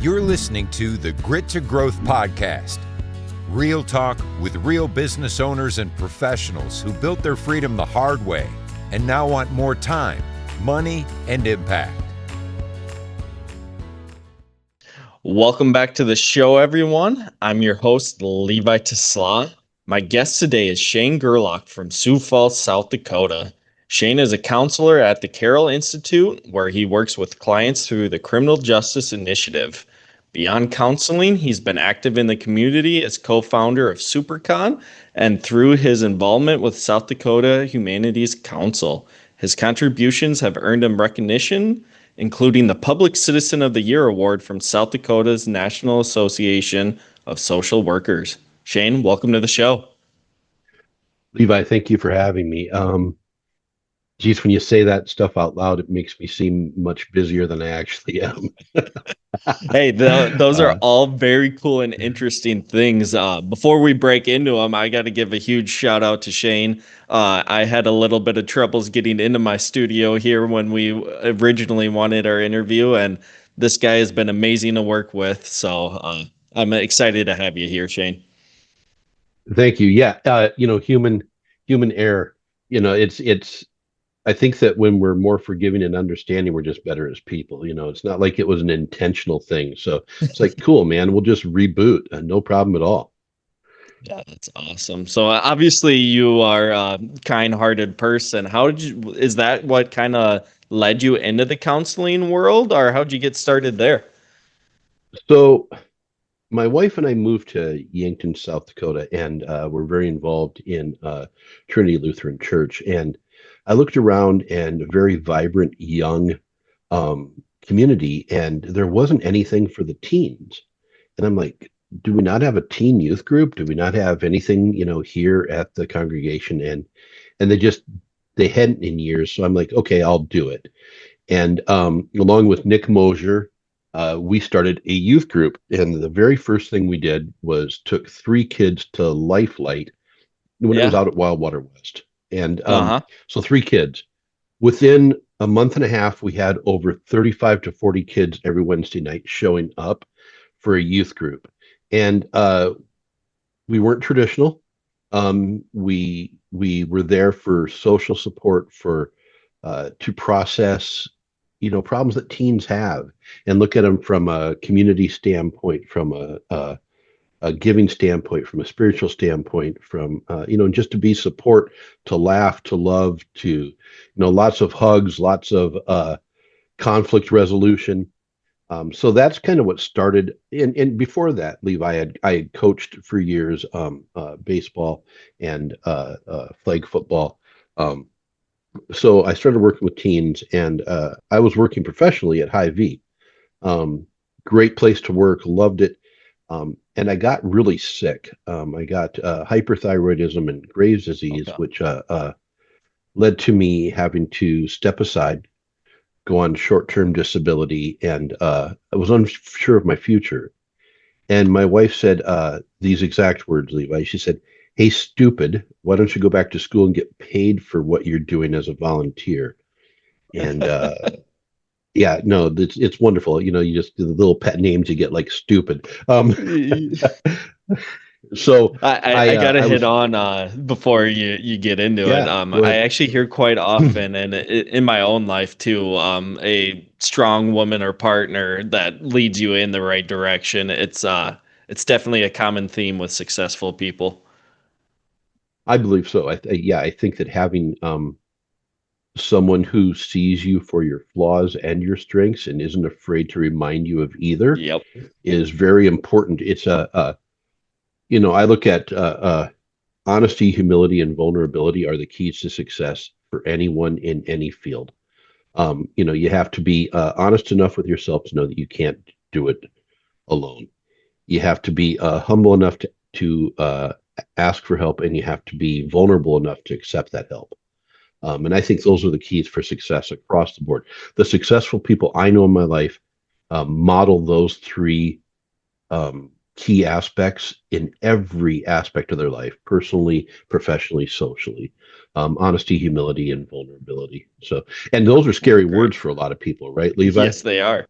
You're listening to the Grit to Growth podcast. Real talk with real business owners and professionals who built their freedom the hard way and now want more time, money, and impact. Welcome back to the show, everyone. I'm your host, Levi. My guest today is Shane Gerlach from Sioux Falls, South Dakota. Shane is a counselor at the Carroll Institute, where he works with clients through the Criminal Justice Initiative. Beyond counseling, he's been active in the community as co-founder of SuperCon and through his involvement with South Dakota Humanities Council. His contributions have earned him recognition, including the Public Citizen of the Year Award from South Dakota's National Association of Social Workers. Shane, welcome to the show. Levi, thank you for having me. Geez, when you say that stuff out loud, it makes me seem much busier than I actually am. Hey, those are all very cool and interesting things. Before we break into them, I got to give a huge shout out to Shane. I had a little bit of troubles getting into my studio here when we originally wanted our interview, and this guy has been amazing to work with. So I'm excited to have you here, Shane. Thank you. Yeah, human error. It's. I think that when we're more forgiving and understanding, we're just better as people. It's not like it was an intentional thing. So it's like, cool, man, we'll just reboot. No problem at all. Yeah, that's awesome. So obviously you are a kind-hearted person. Is that what kind of led you into the counseling world, or how'd you get started there? So my wife and I moved to Yankton, South Dakota, and we're very involved in Trinity Lutheran Church. And I looked around and a very vibrant young community, and there wasn't anything for the teens. And I'm like, do we not have a teen youth group? Do we not have anything, here at the congregation? And they hadn't in years. So I'm like, okay, I'll do it. And along with Nick Mosier, we started a youth group. And the very first thing we did was took 3 kids to Lifelight when it was out at Wildwater West. And so 3 kids. Within a month and a half, we had over 35 to 40 kids every Wednesday night showing up for a youth group. And we weren't traditional. We were there for social support, to process, problems that teens have and look at them from a community standpoint, from a giving standpoint, from a spiritual standpoint, from, just to be support, to laugh, to love, to, lots of hugs, lots of conflict resolution. So that's kind of what started. And before that, Levi, I had coached for years baseball and flag football. So I started working with teens, and I was working professionally at Hy-Vee. Great place to work, loved it. And I got really sick. I got hyperthyroidism and Graves' disease, which led to me having to step aside, go on short-term disability, and I was unsure of my future. And my wife said these exact words, Levi. She said, "Hey, stupid, why don't you go back to school and get paid for what you're doing as a volunteer?" And yeah, no, it's wonderful. You just do the little pet names you get, like stupid. So I gotta hit on before you get into it. I actually hear quite often, and in my own life too, a strong woman or partner that leads you in the right direction. It's definitely a common theme with successful people. I believe so. I think that having someone who sees you for your flaws and your strengths and isn't afraid to remind you of either is very important. It's I look at honesty, humility, and vulnerability are the keys to success for anyone in any field. You have to be honest enough with yourself to know that you can't do it alone. You have to be humble enough to ask for help, and you have to be vulnerable enough to accept that help. And I think those are the keys for success across the board. The successful people I know in my life model those 3 key aspects in every aspect of their life: personally, professionally, socially. Honesty, humility, and vulnerability. So, and those are scary words for a lot of people, right, Levi? Yes, they are.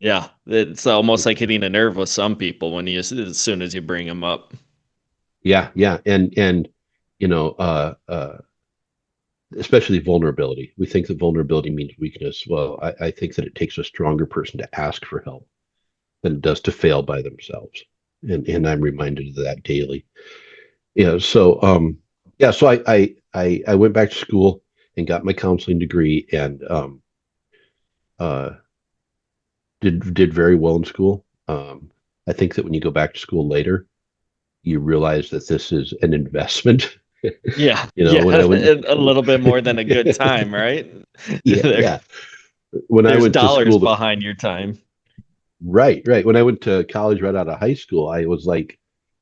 Yeah, it's almost like hitting a nerve with some people when you as soon as you bring them up. Yeah, and you know, especially vulnerability. We think that vulnerability means weakness. Well, I think that it takes a stronger person to ask for help than it does to fail by themselves. And I'm reminded of that daily. Yeah. So I went back to school and got my counseling degree and uh, did very well in school. I think that when you go back to school later, you realize that this is an investment. Yeah, When I went, a little bit more than a good time, right? yeah, There, yeah. When I there's went to dollars school, behind your time. right. When I went to college right out of high school, I was like,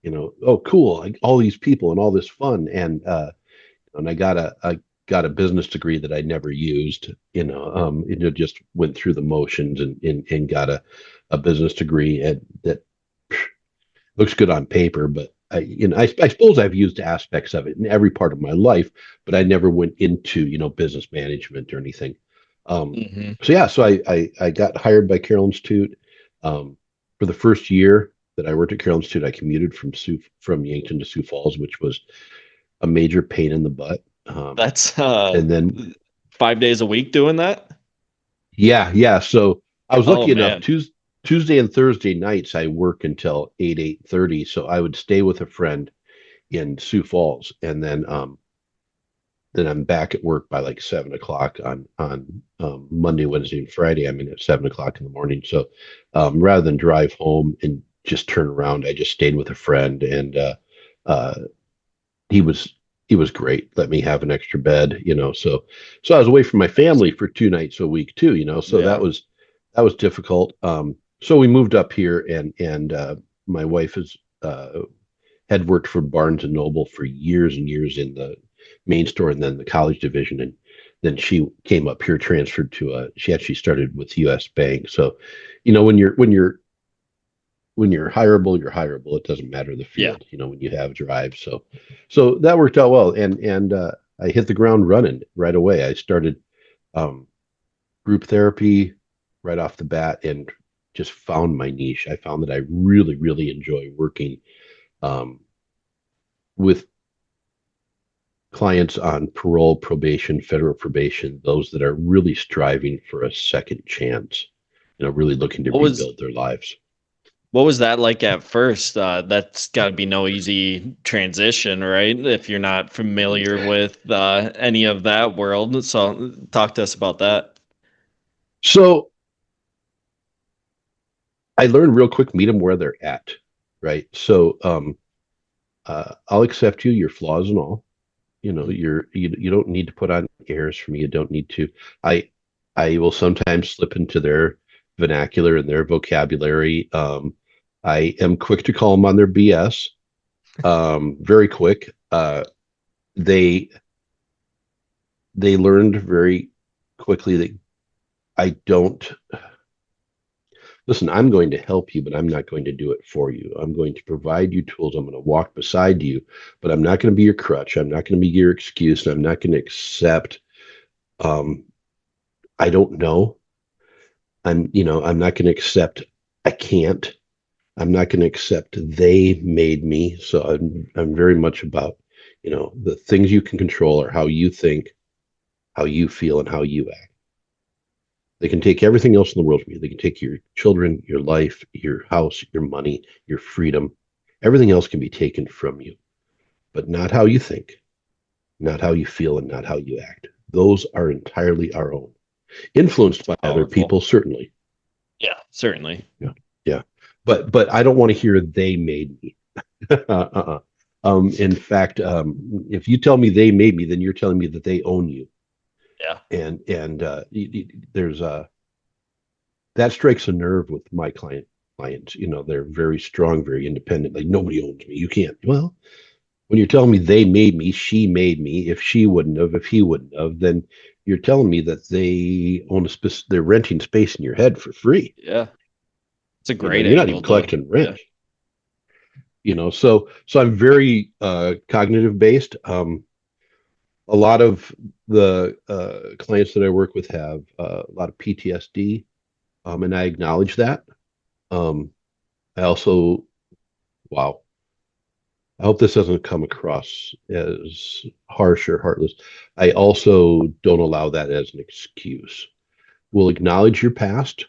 oh, cool, like all these people and all this fun, and I got a business degree that I never used. Just went through the motions and got a business degree and that looks good on paper, but I suppose I've used aspects of it in every part of my life, but I never went into, business management or anything. Um, Hmm. so yeah, so I got hired by Carroll Institute. For the first year that I worked at Carroll Institute, I commuted from Yankton to Sioux Falls, which was a major pain in the butt. That's And then 5 days a week doing that. yeah. So I was Oh lucky enough man, Tuesday and Thursday nights I work until 8:30. So I would stay with a friend in Sioux Falls, and then I'm back at work by like 7 o'clock on Monday, Wednesday, and Friday. I'm in at 7 o'clock in the morning. So rather than drive home and just turn around, I just stayed with a friend, and uh, he was he was great. Let me have an extra bed, So I was away from my family for 2 nights a week too, So that yeah. was difficult. So we moved up here, and my wife is had worked for Barnes and Noble for years and years in the main store and then the college division, and then she came up here, transferred to she actually started with U.S. Bank. So, when you're hireable, you're hireable. It doesn't matter the Yeah. field, when you have drive. So that worked out well, and I hit the ground running right away. I started um, group therapy right off the bat and just found my niche. I found that I really, really enjoy working um, with clients on parole, probation, federal probation, those that are really striving for a second chance, really looking to What was rebuild their lives. what was that like at first? That's got to be no easy transition, right? If you're not familiar with any of that world. So talk to us about that. So I learned real quick, meet them where they're at, right? So I'll accept you, your flaws and all. You don't need to put on airs for me. You don't need to. I I will sometimes slip into their vernacular and their vocabulary. I am quick to call them on their BS. Very quick. They they learned very quickly that I don't listen. I'm going to help you, but I'm not going to do it for you. I'm going to provide you tools. I'm going to walk beside you, but I'm not going to be your crutch. I'm not going to be your excuse. And I'm not going to accept. Um, I don't know. I'm not going to accept. I can't. I'm not going to accept they made me. So I'm very much about, the things you can control are how you think, how you feel, and how you act. They can take everything else in the world from you. They can take your children, your life, your house, your money, your freedom. Everything else can be taken from you, but not how you think, not how you feel, and not how you act. Those are entirely our own. Influenced by other Powerful. people, certainly. Yeah, certainly. Yeah. Yeah. But I don't want to hear they made me. uh-uh. In fact, if you tell me they made me, then you're telling me that they own you. Yeah. And there's that strikes a nerve with my clients. They're very strong, very independent. Like nobody owns me. You can't. Well, when you're telling me they made me, she made me. If she wouldn't have, if he wouldn't have, then you're telling me that they own a space. They're renting space in your head for free. Yeah. It's a great You're not even angle to collecting yeah. rent. So I'm very cognitive based. A lot of the clients that I work with have a lot of PTSD. And I acknowledge that. I also, wow, I hope this doesn't come across as harsh or heartless. I also don't allow that as an excuse. We'll acknowledge your past.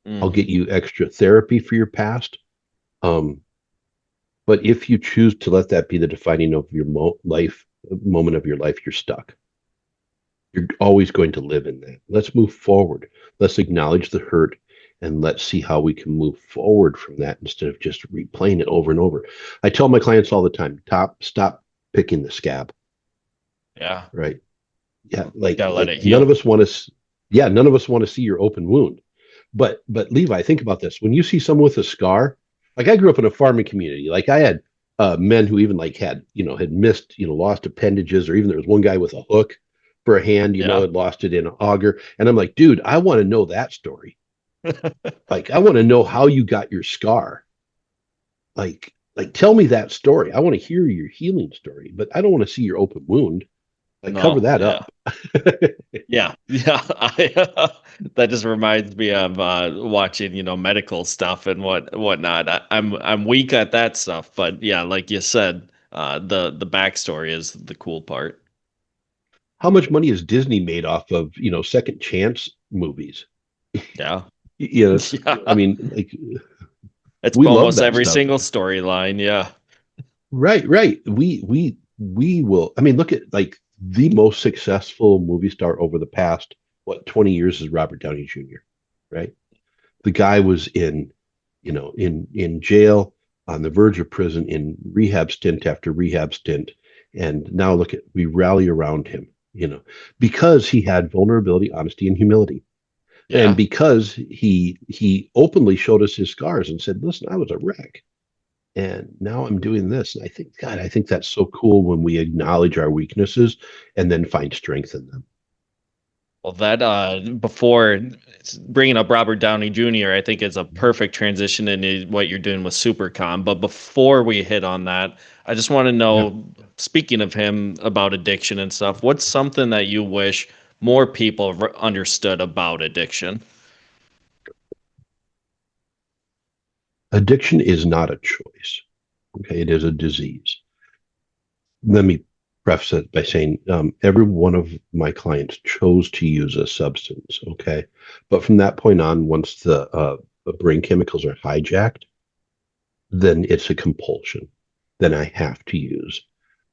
I'll Mm. get you extra therapy for your past. Um, but if you choose to let that be the defining of your moment of your life, you're stuck. You're always going to live in that. Let's move forward. Let's acknowledge the hurt and let's see how we can move forward from that instead of just replaying it over and over. I tell my clients all the time, stop picking the scab, Yeah. right? Yeah, like Gotta let like it none of heal. us want to yeah, none of us want to see your open wound. But Levi, think about this. When you see someone with a scar, like I grew up in a farming community, like I had men who even like had, had missed, lost appendages, or even there was one guy with a hook for a hand, Yeah. had lost it in an auger. And I'm like, dude, I want to know that story. Like, I want to know how you got your scar. Like tell me that story. I want to hear your healing story, but I don't want to see your open wound. Like cover No, that yeah. up. Yeah, yeah. That just reminds me of watching, medical stuff and whatnot. I'm weak at that stuff, but yeah, like you said, the backstory is the cool part. How much money has Disney made off of, second chance movies? Yeah, I yeah. mean, like It's we love almost that every stuff. single storyline. Yeah, Right, right. We will. I mean, look at like the most successful movie star over the past 20 years is Robert Downey Jr., right? The guy was in jail, on the verge of prison, in rehab stint after rehab stint, and now look at we rally around him, because he had vulnerability, honesty, and humility. And yeah. because he openly showed us his scars and said, "Listen, I was a wreck, and now I'm doing this." And I think that's so cool when we acknowledge our weaknesses and then find strength in them. Well, that before bringing up Robert Downey Jr., I think is a perfect transition into what you're doing with SuperCon. But before we hit on that, I just want to Yeah. know, speaking of him about addiction and stuff, what's something that you wish more people understood about addiction? Addiction is not a choice. Okay, it is a disease. Let me preface it by saying every one of my clients chose to use a substance. Okay, but from that point on, once the brain chemicals are hijacked, then it's a compulsion. Then I have to use.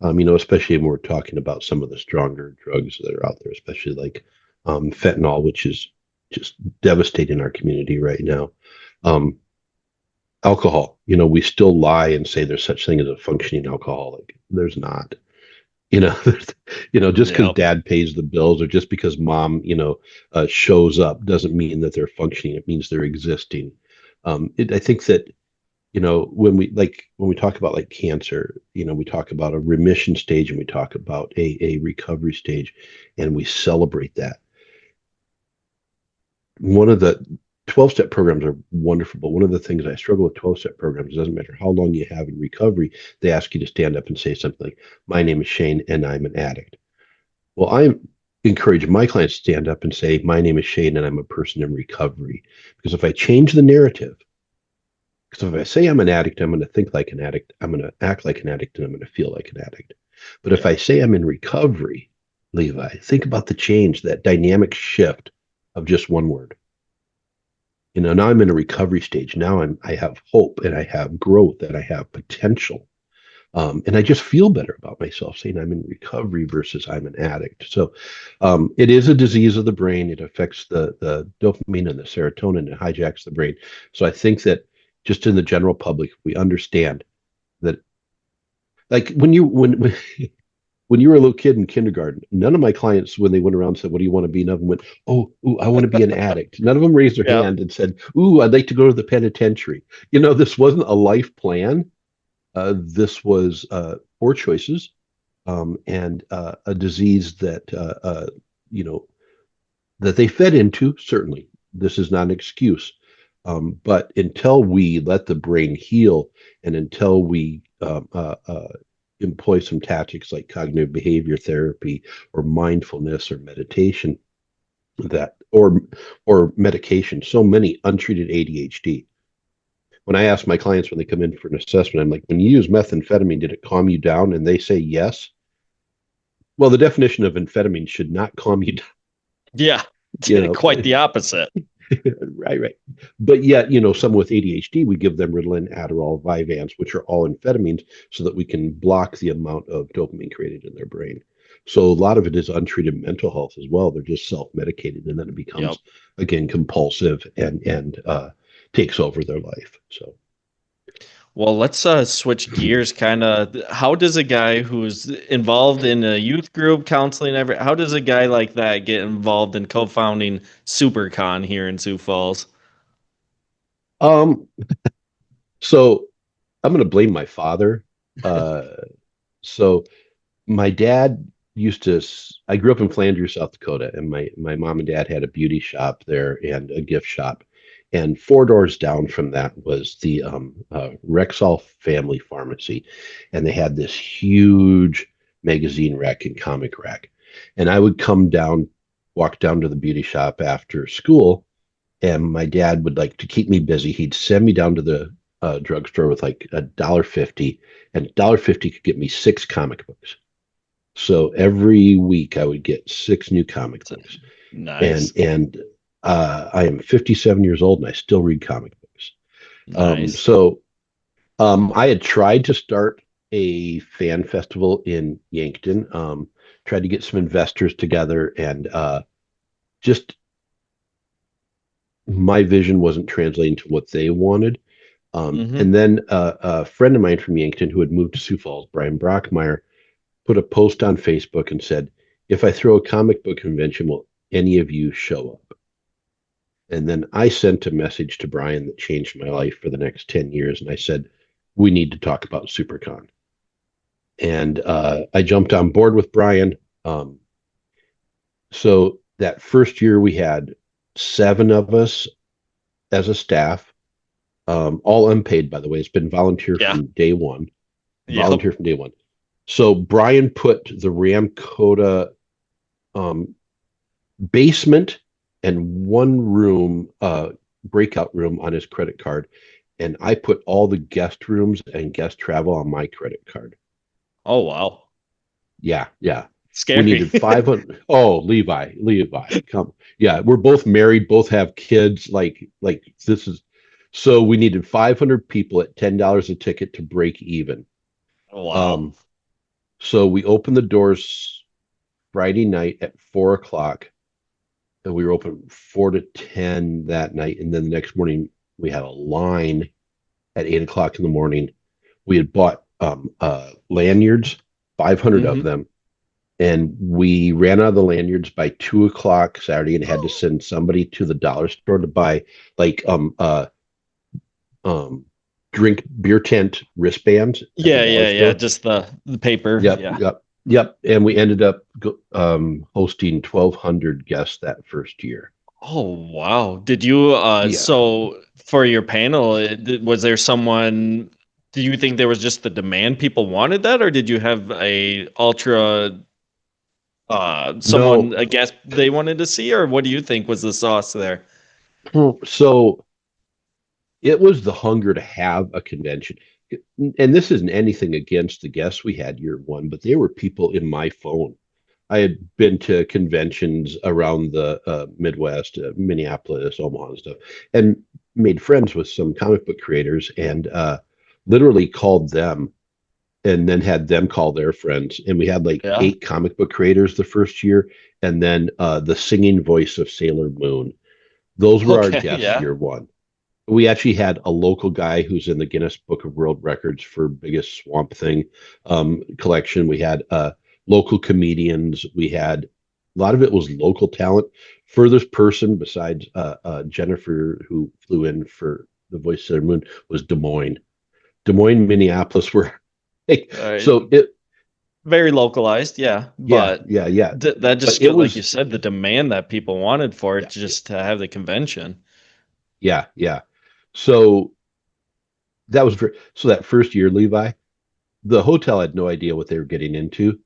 Especially when we're talking about some of the stronger drugs that are out there, especially like fentanyl, which is just devastating our community right now. Um, Alcohol, we still lie and say there's such thing as a functioning alcoholic. There's not. There's, just because Yep. dad pays the bills or just because mom, shows up doesn't mean that they're functioning. It means they're existing. I think that when we talk about like cancer, we talk about a remission stage and we talk about a recovery stage, and we celebrate that. One of the 12-step programs are wonderful, but one of the things I struggle with 12-step programs, it doesn't matter how long you have in recovery, they ask you to stand up and say something like, "My name is Shane and I'm an addict." Well, I encourage my clients to stand up and say, "My name is Shane and I'm a person in recovery." Because if I change the narrative, because if I say I'm an addict, I'm going to think like an addict, I'm going to act like an addict, and I'm going to feel like an addict. But if Yeah. I say I'm in recovery, Levi, think about the change, that dynamic shift of just one word. Now I'm in a recovery stage. Now I have hope and I have growth and I have potential. And I just feel better about myself saying I'm in recovery versus I'm an addict. So it is a disease of the brain. It affects the dopamine and the serotonin. It hijacks the brain. So I think that just in the general public, we understand that, like when you were a little kid in kindergarten, none of my clients, when they went around and said, "What do you want to be?" None of them went, "Oh, ooh, I want to be an addict." None of them raised their Yeah. hand and said, "Ooh, I'd like to go to the penitentiary." This wasn't a life plan. This was poor choices, and a disease you know, that they fed into. Certainly, this is not an excuse. But until we let the brain heal, and until we employ some tactics like cognitive behavior therapy or mindfulness or meditation, that or medication. So many untreated ADHD. When I ask my clients when they come in for an assessment, I'm like, when you use methamphetamine, did it calm you down? And they say yes. Well, the definition of amphetamine should not calm you down, Yeah, you know. quite the opposite. Right. But yet, someone with ADHD, we give them Ritalin, Adderall, Vyvanse, which are all amphetamines, so that we can block the amount of dopamine created in their brain. So a lot of it is untreated mental health as well. They're just self-medicated, and then it Yep. becomes again compulsive and takes over their life. So Well, let's switch gears. Kind of, how does a guy who's involved in a youth group counseling, how does a guy like that get involved in co-founding SuperCon here in Sioux Falls? um so I'm going to blame my father. So my dad used to I grew up in Flanders, South Dakota, and my mom and dad had a beauty shop there and a gift shop, and four doors down from that was the Rexall Family Pharmacy, and they had this huge magazine rack and comic rack, and I would walk down to the beauty shop after school, and my dad would, like, to keep me busy, he'd send me down to the drugstore with like $1.50, and $1.50 could get me six comic books. So every week I would get six new comic books. Nice. And I am 57 years old and I still read comic books. Nice. I had tried to start a fan festival in Yankton, tried to get some investors together, and just my vision wasn't translating to what they wanted. And then a friend of mine from Yankton who had moved to Sioux Falls, Brian Brockmeyer, put a post on Facebook and said, "If I throw a comic book convention, will any of you show up?" And then I sent a message to Brian that changed my life for the next 10 years. And I said, "We need to talk about SuperCon." And I jumped on board with Brian. So that first year we had 7 of us as a staff, all unpaid, by the way. It's been volunteer Yeah. from day one. Yep. Volunteer from day one. So Brian put the Ramcoda basement and one room, breakout room, on his credit card, and I put all the guest rooms and guest travel on my credit card. Oh, wow. Yeah. Scary. We needed 500. Oh, Levi, come. Yeah, we're both married, both have kids. Like this is. So we needed 500 people at $10 a ticket to break even. Wow. So we opened the doors Friday night at 4 o'clock, and we were open 4 to 10 that night. And then the next morning we had a line at 8 o'clock in the morning. We had bought lanyards, 500 of them, and we ran out of the lanyards by 2 o'clock Saturday, and had to send somebody to the dollar store to buy like drink beer tent wristbands. Yeah. Just the paper. Yep. And we ended up hosting 1,200 guests that first year. Oh, wow. Did you so for your panel, was there someone, do you think there was just the demand, people wanted that, or did you have a ultra someone, No. a guest they wanted to see, or what do you think was the sauce there? So it was the hunger to have a convention. And this isn't anything against the guests we had year one, but they were people in my phone. I had been to conventions around the Midwest, Minneapolis, Omaha, and stuff, and made friends with some comic book creators, and literally called them, and then had them call their friends. And we had like 8 comic book creators the first year, and then the singing voice of Sailor Moon. Those were our guests year one. We actually had a local guy who's in the Guinness Book of World Records for biggest Swamp Thing collection. We had local comedians. We had, a lot of it was local talent. Furthest person besides Jennifer, who flew in for the voice of Sailor Moon, was Des Moines, Minneapolis. Were so it very localized, but yeah. That just, it was, like you said, the demand that people wanted for it, just to have the convention. Yeah. So that was so that first year, Levi, the hotel had no idea what they were getting into.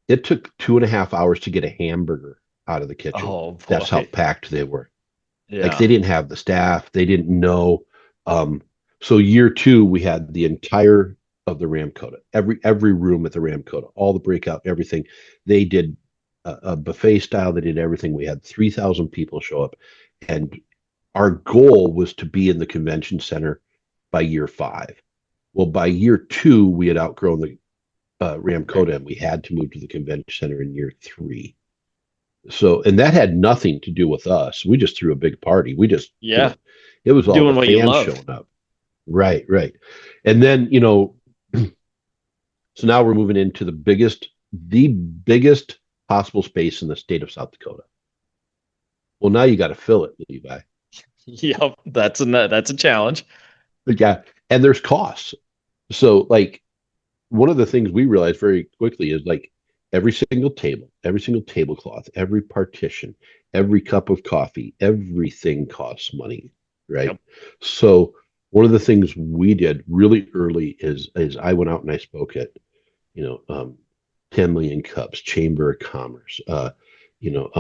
It took 2.5 hours to get a hamburger out of the kitchen. Oh That's how boy. packed they were. Like Yeah. they didn't have the staff, they didn't know. Um, so year two, we had the entire of the Ramkota, every room at the Ramkota, all the breakout, everything. They did a buffet style. They did everything. We had 3,000 people show up, and our goal was to be in the convention center by year five. Well, by year two, we had outgrown the Ramkota, and we had to move to the convention center in year three. So, and that had nothing to do with us. We just threw a big party. We just, Yeah. it was all the Doing what you fans love. showing up. Right, right. And then, so now we're moving into the biggest possible space in the state of South Dakota. Well, now you got to fill it, Levi. Yep. That's a challenge. But yeah, and there's costs. So, like, one of the things we realized very quickly is like every single table, every single tablecloth, every partition, every cup of coffee, everything costs money, right? Yep. So one of the things we did really early is I went out and I spoke at, you know, 10 million cups, Chamber of Commerce, you know,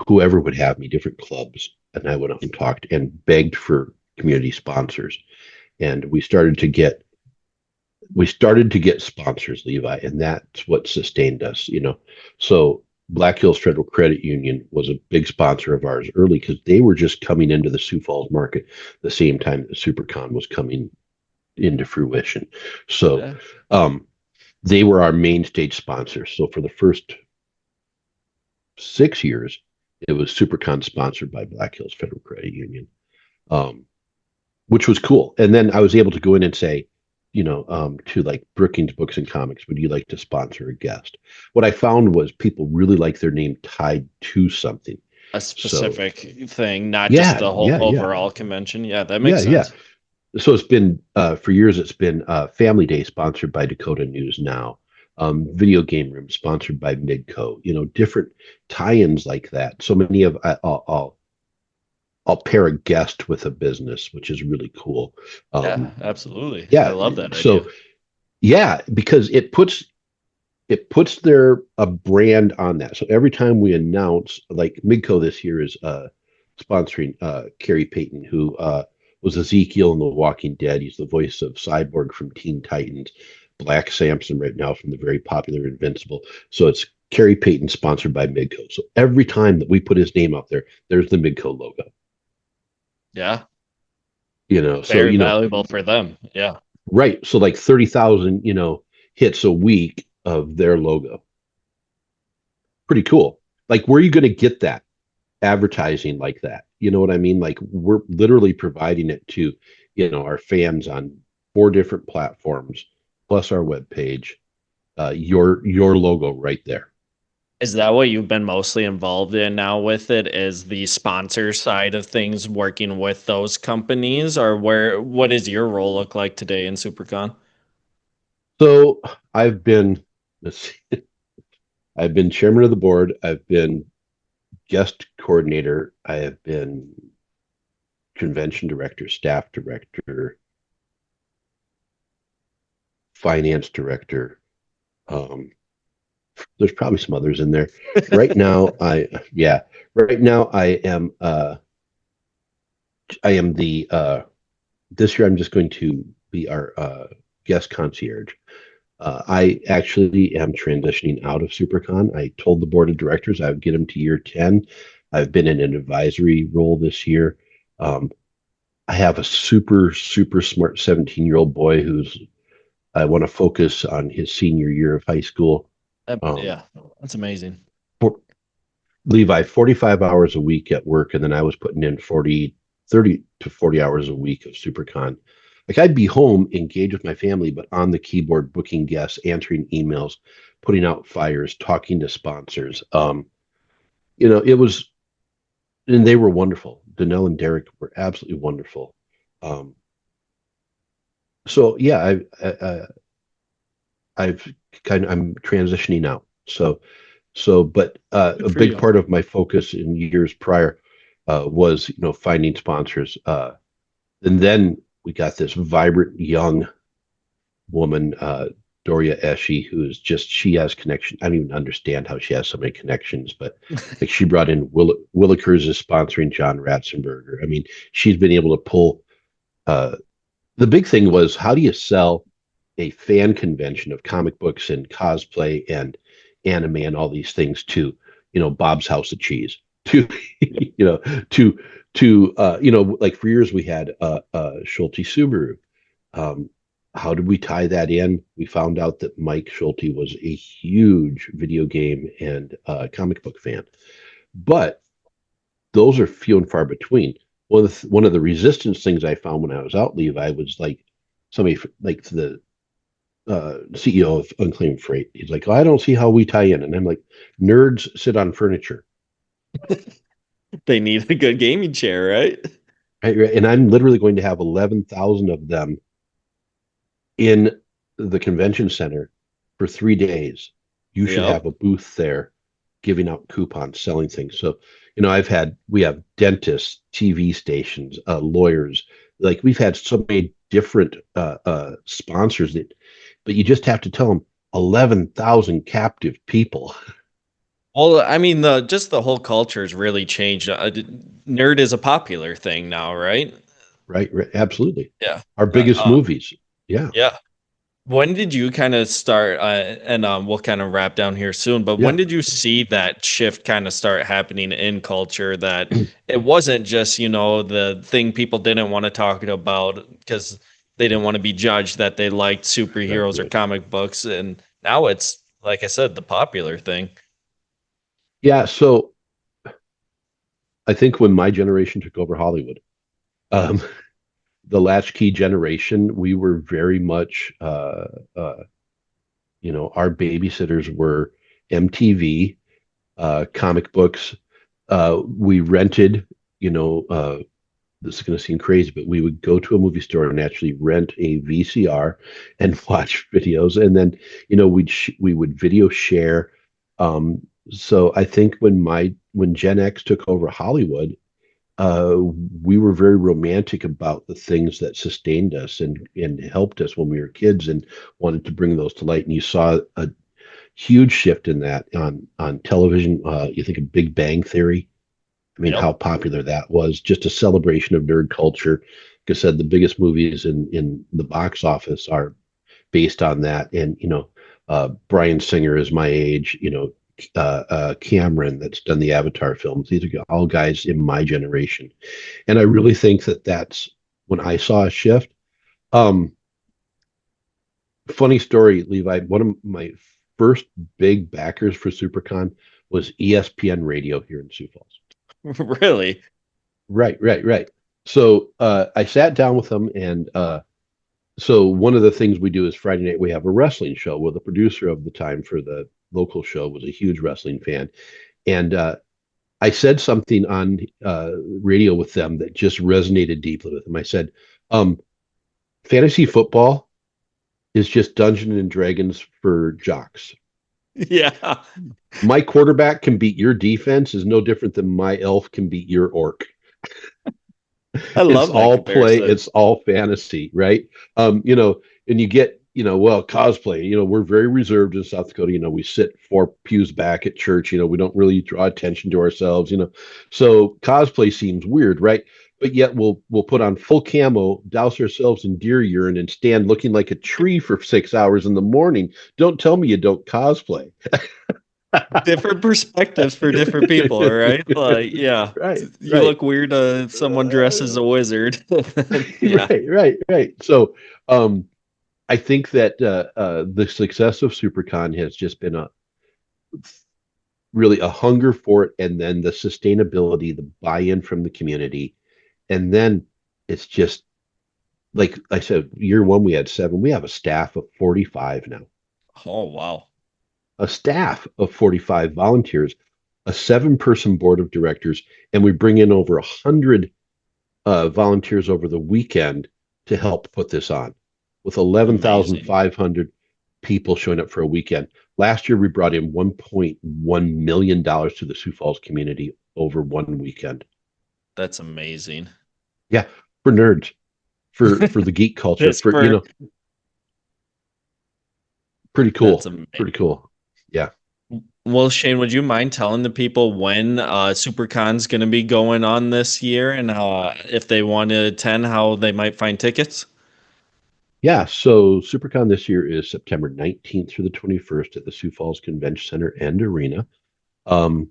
whoever would have me, different clubs, and I went out and talked and begged for community sponsors, and we started to get sponsors, Levi, and that's what sustained us. So Black Hills Federal Credit Union was a big sponsor of ours early because they were just coming into the Sioux Falls market the same time that SuperCon was coming into fruition. So Yeah. um, they were our main stage sponsors. So for the first 6 years, it was SuperCon sponsored by Black Hills Federal Credit Union, um, which was cool. And then I was able to go in and say, to like Brookings Books and Comics, would you like to sponsor a guest? What I found was people really like their name tied to something. A So specific thing, not just yeah, the whole yeah, yeah, overall convention. Yeah, that yeah, makes yeah. sense. So it's been for years. It's been Family Day sponsored by Dakota News Now. Video Game Room sponsored by Midco. Different tie-ins like that. So many of I'll pair a guest with a business, which is really cool. Yeah, Um, absolutely. I yeah. love that idea. So yeah, because it puts their a brand on that. So every time we announce, like Midco this year is sponsoring Carrie Payton, who was Ezekiel in The Walking Dead. He's the voice of Cyborg from Teen Titans, Black Samson right now from the very popular Invincible. So it's Carrie Payton sponsored by Midco. So every time that we put his name out there, there's the Midco logo. Yeah, So very valuable for them. Yeah. right. So like 30,000, hits a week of their logo. Pretty cool. Like, where are you going to get that advertising like that? You know what I mean? Like, we're literally providing it to, our fans on 4 different platforms, plus our webpage. Your logo right there. Is that what you've been mostly involved in now with it? Is the sponsor side of things working with those companies, or what does your role look like today in SuperCon? So I've been, let's see, I've been chairman of the board. I've been guest coordinator. I have been convention director, staff director, finance director. Um, there's probably some others in there. Right now, yeah, right now I am the this year I'm just going to be our guest concierge. I actually am transitioning out of SuperCon. I told the board of directors I would get them to year 10. I've been in an advisory role this year. I have a super, super smart 17-year-old boy who's I want to focus on his senior year of high school. Um, Yeah, that's amazing. for Levi, 45 hours a week at work, and then I was putting in 30 to 40 hours a week of SuperCon. Like, I'd be home, engaged with my family, but on the keyboard, booking guests, answering emails, putting out fires, talking to sponsors. It was, and they were wonderful. Danelle and Derek were absolutely wonderful. Um, so yeah, I'm transitioning out. But Good a for big you. part of my focus in years prior was, finding sponsors. And then we got this vibrant young woman, Doria Eshe, who is just, she has connection. I don't even understand how she has so many connections, but like she brought in Willikers is sponsoring John Ratzenberger. I mean, she's been able to pull. The big thing was, how do you sell a fan convention of comic books and cosplay and anime and all these things to, Bob's House of Cheese, to, to like for years we had Schulte Subaru. Um, how did we tie that in? We found out that Mike Schulte was a huge video game and comic book fan, but those are few and far between. One of the resistance things I found when I was out, Levi, was like somebody like the CEO of Unclaimed Freight. He's like, oh, I don't see how we tie in, and I'm like, nerds sit on furniture. They need a good gaming chair, right? And I'm literally going to have 11,000 of them in the convention center for 3 days. You should Yep. have a booth there giving out coupons, selling things. So, we have dentists, TV stations, lawyers. Like we've had so many different sponsors but you just have to tell them 11,000 captive people. Well, I mean, the whole culture's really changed. Nerd is a popular thing now, right? Right. Absolutely. Yeah. Our biggest Uh, movies. Yeah. yeah. When did you kind of start, and we'll kind of wrap down here soon, but when Yeah. did you see that shift kind of start happening in culture, that it wasn't just, the thing people didn't want to talk about because they didn't want to be judged that they liked Right. superheroes or Right. comic books, and now it's, like I said, the popular thing. Yeah. So I think when my generation took over Hollywood, um, the latchkey generation, we were very much, our babysitters were MTV, comic books. We rented, this is going to seem crazy, but we would go to a movie store and actually rent a VCR and watch videos, and then we would video share. So I think when Gen X took over Hollywood, uh, we were very romantic about the things that sustained us and helped us when we were kids, and wanted to bring those to light. And you saw a huge shift in that on television. You think of Big Bang Theory. I mean, Yep. how popular that was, just a celebration of nerd culture. Like I said, the biggest movies in the box office are based on that. And, Bryan Singer is my age, Cameron, that's done the Avatar films. These are all guys in my generation. And I really think that that's when I saw a shift. Um, Funny story, Levi, one of my first big backers for SuperCon was ESPN Radio here in Sioux Falls. Really? Right. So I sat down with them, and so one of the things we do is Friday night we have a wrestling show. Well, the producer of the time for the local show was a huge wrestling fan, and I said something on radio with them that just resonated deeply with them. I said, "Fantasy football is just Dungeons and Dragons for jocks. Yeah. My quarterback can beat your defense is no different than my elf can beat your orc. I It's love that all play, comparison. it's all fantasy, right? And you get, well, cosplay, we're very reserved in South Dakota. We sit 4 pews back at church, we don't really draw attention to ourselves, so cosplay seems weird, right? But yet we'll put on full camo, douse ourselves in deer urine, and stand looking like a tree for 6 hours in the morning. Don't tell me you don't cosplay. Different perspectives for different people, right? Like, yeah, Right, you right. look weird if someone dresses a wizard. Yeah. Right. So, I think that the success of SuperCon has just been really a hunger for it, and then the sustainability, the buy-in from the community, and then it's just like I said, year one we had 7. We have a staff of 45 now, Oh, wow. a staff of 45 volunteers, a 7-person board of directors, and we bring in over 100 volunteers over the weekend to help put this on, with Amazing. 11,500 people showing up for a weekend. Last year, we brought in $1.1 million to the Sioux Falls community over one weekend. That's amazing. Yeah, for nerds, for the geek culture, This for for Pretty That's cool. amazing. Pretty cool. Yeah. Well, Shane, would you mind telling the people when SuperCon's going to be going on this year and if they want to attend, how they might find tickets? Yeah. So SuperCon this year is September 19th through the 21st at the Sioux Falls Convention Center and Arena. Um,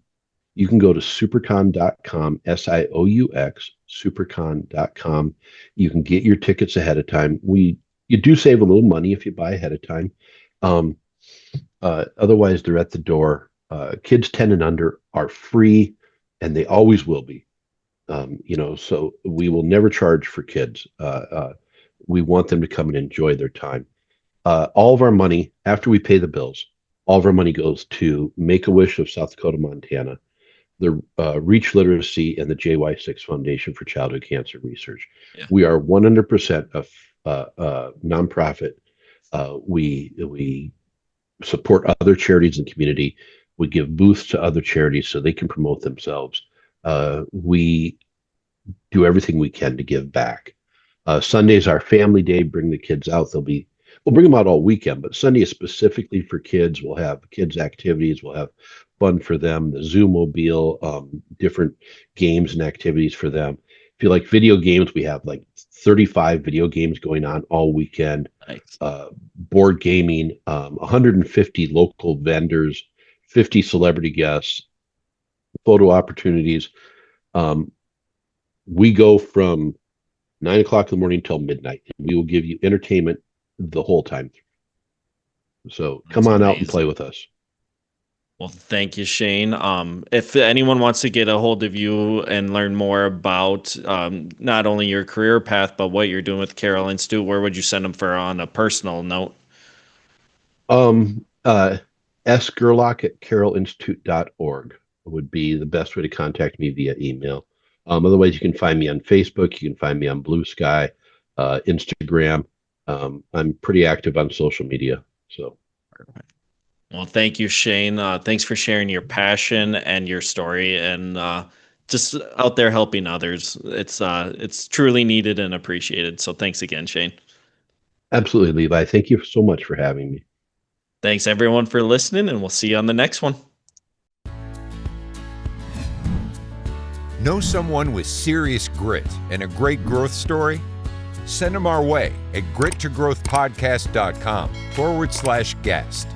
you can go to supercon.com, SIOUX, supercon.com. You can get your tickets ahead of time. You do save a little money if you buy ahead of time. Um, Otherwise, they're at the door. Kids 10 and under are free, and they always will be. So we will never charge for kids. We want them to come and enjoy their time. All of our money, after we pay the bills, all of our money goes to Make-A-Wish of South Dakota, Montana, the Reach Literacy, and the JY6 Foundation for Childhood Cancer Research. Yeah. We are 100% a nonprofit. We support other charities in the community. We give booths to other charities so they can promote themselves. We do everything we can to give back. Sunday's our family day. Bring the kids out. We'll bring them out all weekend, but Sunday is specifically for kids. We'll have kids activities. We'll have fun for them. The Zoomobile, different games and activities for them. If you like video games, we have like 35 video games going on all weekend. Nice. Board gaming, 150 local vendors, 50 celebrity guests, photo opportunities. We go from 9 o'clock in the morning till midnight. We will give you entertainment the whole time. So come on out and play with us. Well, thank you, Shane. If anyone wants to get a hold of you and learn more about not only your career path, but what you're doing with Carroll Institute, where would you send them for on a personal note? S. Gerlach at carrollinstitute.org would be the best way to contact me via email. Otherwise, you can find me on Facebook. You can find me on Blue Sky, Instagram. I'm pretty active on social media. So. Well, thank you, Shane. Thanks for sharing your passion and your story, and just out there helping others. It's truly needed and appreciated. So thanks again, Shane. Absolutely, Levi. Thank you so much for having me. Thanks, everyone, for listening, and we'll see you on the next one. Know someone with serious grit and a great growth story? Send them our way at grittogrowthpodcast.com/guest.